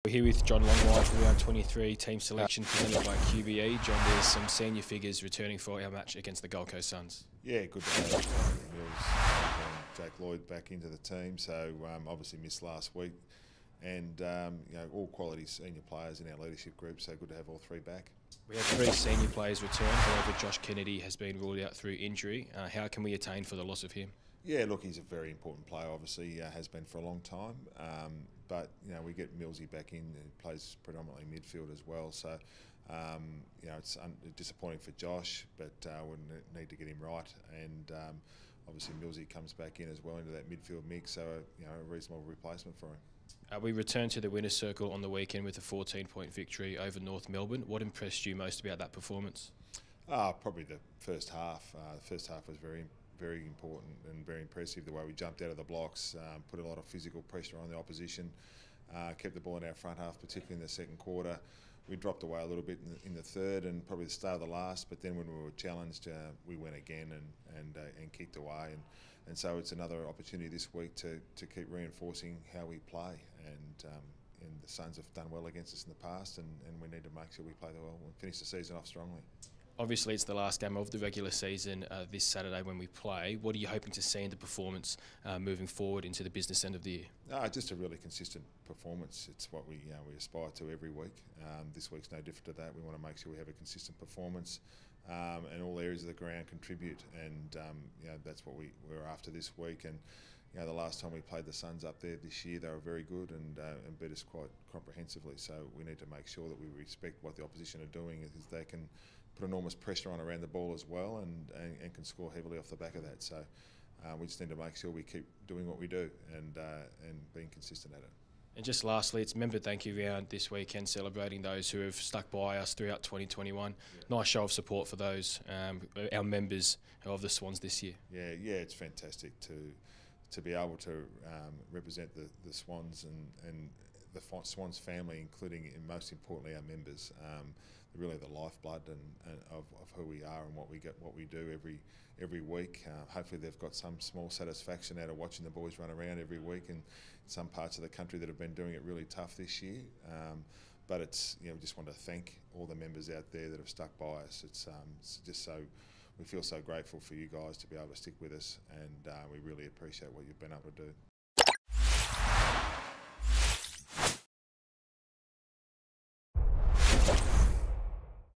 We're here with John Longmire for round 23 team selection presented by QBE. John, there's some senior figures returning for our match against the Gold Coast Suns. Yeah, good to have Mills and Jake Lloyd back into the team. So obviously missed last week, and all quality senior players in our leadership group. So good to have all three back. We have three senior players return. However, Josh Kennedy has been ruled out through injury. How can we attain for the loss of him? Yeah, look, he's a very important player. Obviously, has been for a long time. But we get Millsy back in. He plays predominantly midfield as well. So it's disappointing for Josh, but we need to get him right. And obviously, Millsy comes back in as well into that midfield mix. So a reasonable replacement for him. We returned to the winner's circle on the weekend with a 14-point victory over North Melbourne. What impressed you most about that performance? Probably the first half. The first half was very important and very impressive. The way we jumped out of the blocks, put a lot of physical pressure on the opposition, kept the ball in our front half, particularly in the second quarter. We dropped away a little bit in the third and probably the start of the last, but then when we were challenged, we went again and kicked away. And so it's another opportunity this week to keep reinforcing how we play. And the Suns have done well against us in the past, and we need to make sure we play well and finish the season off strongly. Obviously, it's the last game of the regular season this Saturday when we play. What are you hoping to see in the performance moving forward into the business end of the year? Just a really consistent performance. It's what we aspire to every week. This week's no different to that. We want to make sure we have a consistent performance and all areas of the ground contribute. And that's what we're after this week. And the last time we played the Suns up there this year, they were very good and beat us quite comprehensively. So we need to make sure that we respect what the opposition are doing, as they can put enormous pressure on around the ball as well, and can score heavily off the back of that. So we just need to make sure we keep doing what we do and being consistent at it. And just lastly, it's member thank you round this weekend, celebrating those who have stuck by us throughout 2021. Yeah. Nice show of support for those our members of the Swans this year. Yeah, it's fantastic to be able to represent the Swans and the Swans family, including, and most importantly, our members. Really the lifeblood of who we are and what we do every week. Hopefully they've got some small satisfaction out of watching the boys run around every week in some parts of the country that have been doing it really tough this year. But it's we just want to thank all the members out there that have stuck by us. It's just so we feel so grateful for you guys to be able to stick with us, and we really appreciate what you've been able to do.